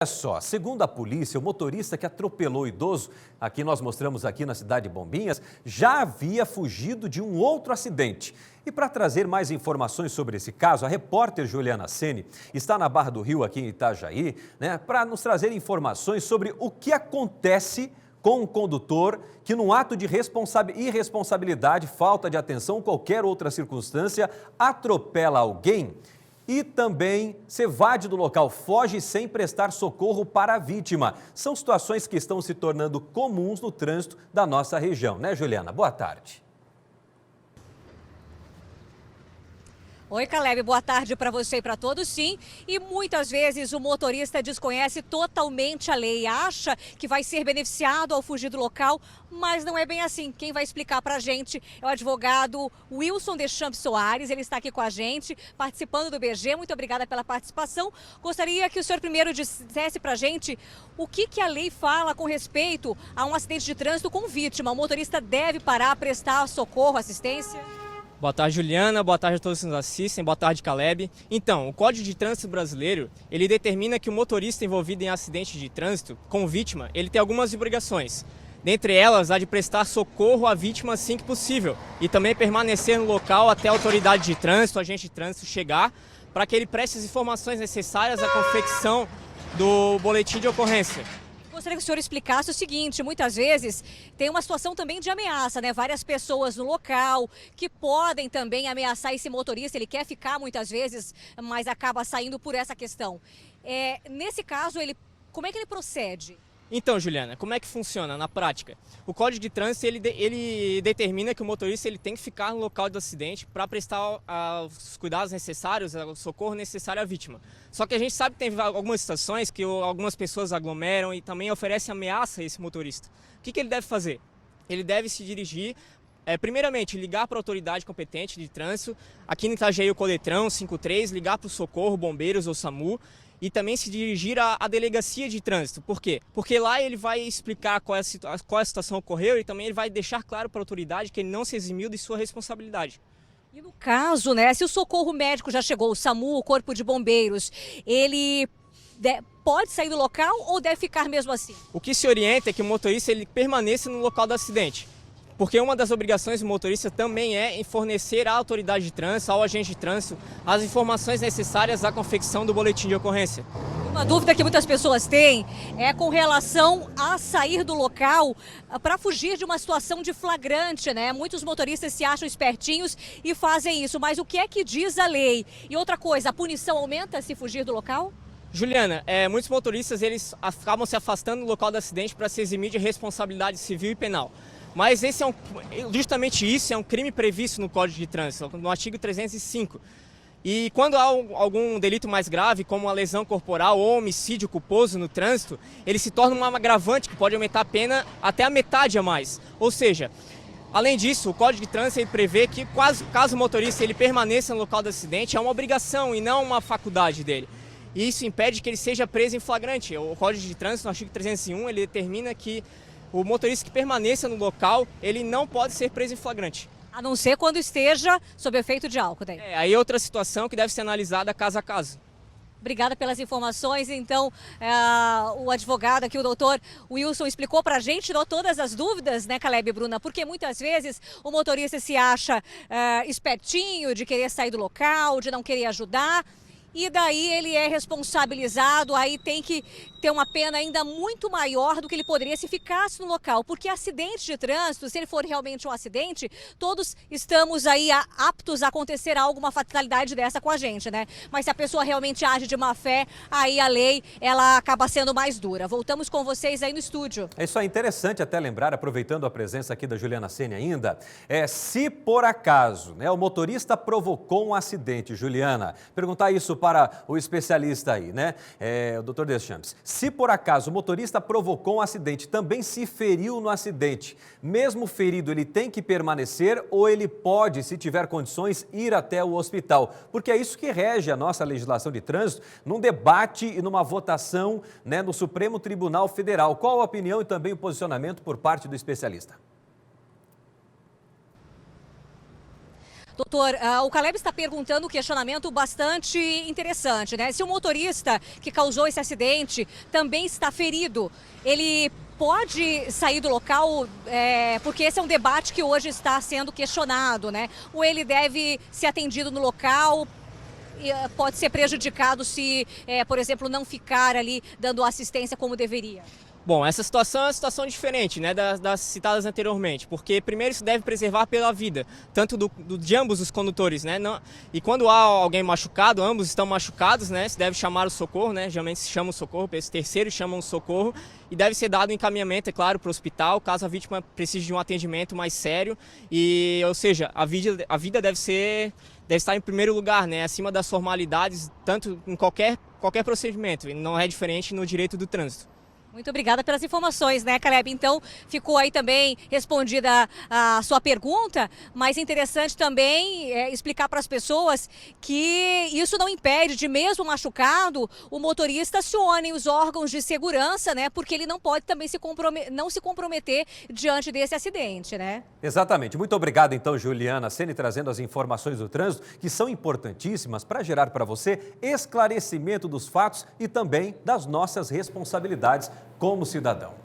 Olha só, segundo a polícia, o motorista que atropelou o idoso, aqui nós mostramos aqui na cidade de Bombinhas, já havia fugido de um outro acidente. E para trazer mais informações sobre esse caso, a repórter Juliana Sene está na Barra do Rio, aqui em Itajaí, para nos trazer informações sobre o que acontece com um condutor que, num ato de irresponsabilidade, falta de atenção ou qualquer outra circunstância, atropela alguém e também se evade do local, foge sem prestar socorro para a vítima. São situações que estão se tornando comuns no trânsito da nossa região, né, Juliana? Boa tarde. Oi, Caleb, boa tarde para você e para todos, sim. E muitas vezes o motorista desconhece totalmente a lei, acha que vai ser beneficiado ao fugir do local, mas não é bem assim. Quem vai explicar para a gente é o advogado Wilson Deschamps Soares, ele está aqui com a gente, participando do BG. Muito obrigada pela participação. Gostaria que o senhor primeiro dissesse para a gente o que a lei fala com respeito a um acidente de trânsito com vítima. O motorista deve parar, prestar socorro, assistência? Boa tarde, Juliana. Boa tarde a todos que nos assistem. Boa tarde, Caleb. Então, o Código de Trânsito Brasileiro, ele determina que o motorista envolvido em acidente de trânsito com vítima, ele tem algumas obrigações. Dentre elas, a de prestar socorro à vítima assim que possível e também permanecer no local até a autoridade de trânsito, o agente de trânsito chegar, para que ele preste as informações necessárias à confecção do boletim de ocorrência. Gostaria que o senhor explicasse o seguinte: muitas vezes tem uma situação também de ameaça, né? Várias pessoas no local que podem também ameaçar esse motorista. Ele quer ficar muitas vezes, mas acaba saindo por essa questão. Nesse caso, como é que ele procede? Então, Juliana, como é que funciona na prática? O Código de Trânsito ele determina que o motorista ele tem que ficar no local do acidente para prestar os cuidados necessários, o socorro necessário à vítima. Só que a gente sabe que tem algumas situações que algumas pessoas aglomeram e também oferecem ameaça a esse motorista. O que ele deve fazer? Ele deve se dirigir, primeiramente, ligar para a autoridade competente de trânsito, aqui no Itajaí o Codetran 53, ligar para o Socorro, Bombeiros ou SAMU, e também se dirigir à delegacia de trânsito. Por quê? Porque lá ele vai explicar qual a situação ocorreu e também ele vai deixar claro para a autoridade que ele não se eximiu de sua responsabilidade. E no caso, né, se o socorro médico já chegou, o SAMU, o Corpo de Bombeiros, ele pode sair do local ou deve ficar mesmo assim? O que se orienta é que o motorista ele permaneça no local do acidente. Porque uma das obrigações do motorista também é fornecer à autoridade de trânsito, ao agente de trânsito, as informações necessárias à confecção do boletim de ocorrência. Uma dúvida que muitas pessoas têm é com relação a sair do local para fugir de uma situação de flagrante, né? Muitos motoristas se acham espertinhos e fazem isso, mas o que é que diz a lei? E outra coisa, a punição aumenta se fugir do local? Juliana, muitos motoristas eles acabam se afastando do local do acidente para se eximir de responsabilidade civil e penal. Mas justamente isso é um crime previsto no Código de Trânsito, no artigo 305. E quando há algum delito mais grave, como a lesão corporal ou homicídio culposo no trânsito, ele se torna um agravante que pode aumentar a pena até a metade a mais. Ou seja, além disso, o Código de Trânsito ele prevê que caso o motorista ele permaneça no local do acidente, é uma obrigação e não uma faculdade dele. E isso impede que ele seja preso em flagrante. O Código de Trânsito, no artigo 301, ele determina que o motorista que permaneça no local, ele não pode ser preso em flagrante. A não ser quando esteja sob efeito de álcool. Daí. Aí é outra situação que deve ser analisada caso a caso. Obrigada pelas informações. Então, o advogado aqui, o doutor Wilson, explicou para a gente todas as dúvidas, né, Caleb e Bruna? Porque muitas vezes o motorista se acha espertinho de querer sair do local, de não querer ajudar. E daí ele é responsabilizado, aí tem que ter uma pena ainda muito maior do que ele poderia se ficasse no local. Porque acidente de trânsito, se ele for realmente um acidente, todos estamos aí aptos a acontecer alguma fatalidade dessa com a gente, né? Mas se a pessoa realmente age de má fé, aí a lei, ela acaba sendo mais dura. Voltamos com vocês aí no estúdio. É isso aí, interessante até lembrar, aproveitando a presença aqui da Juliana Sene ainda, se por acaso, né, o motorista provocou um acidente, Juliana, perguntar isso para o especialista aí, né, o Dr. Deschamps. Se por acaso o motorista provocou um acidente, também se feriu no acidente, mesmo ferido, ele tem que permanecer ou ele pode, se tiver condições, ir até o hospital? Porque é isso que rege a nossa legislação de trânsito num debate e numa votação, né, no Supremo Tribunal Federal. Qual a opinião e também o posicionamento por parte do especialista? Doutor, o Caleb está perguntando um questionamento bastante interessante, né? Se o motorista que causou esse acidente também está ferido, ele pode sair do local, porque esse é um debate que hoje está sendo questionado, né? Ou ele deve ser atendido no local, pode ser prejudicado se, por exemplo, não ficar ali dando assistência como deveria? Bom, essa situação é uma situação diferente, né, das citadas anteriormente, porque primeiro se deve preservar pela vida, tanto de ambos os condutores, né, e quando há alguém machucado, ambos estão machucados, né, se deve chamar o socorro, né, geralmente se chama o socorro, esse terceiro chamam o socorro, e deve ser dado um encaminhamento, é claro, para o hospital, caso a vítima precise de um atendimento mais sério, ou seja, a vida deve estar em primeiro lugar, né, acima das formalidades, tanto em qualquer procedimento, e não é diferente no direito do trânsito. Muito obrigada pelas informações, né, Caleb? Então, ficou aí também respondida a sua pergunta, mas interessante também explicar para as pessoas que isso não impede de, mesmo machucado, o motorista acione os órgãos de segurança, né? Porque ele não pode também não se comprometer diante desse acidente, né? Exatamente. Muito obrigado, então, Juliana Ceni, trazendo as informações do trânsito, que são importantíssimas para gerar para você esclarecimento dos fatos e também das nossas responsabilidades como cidadão.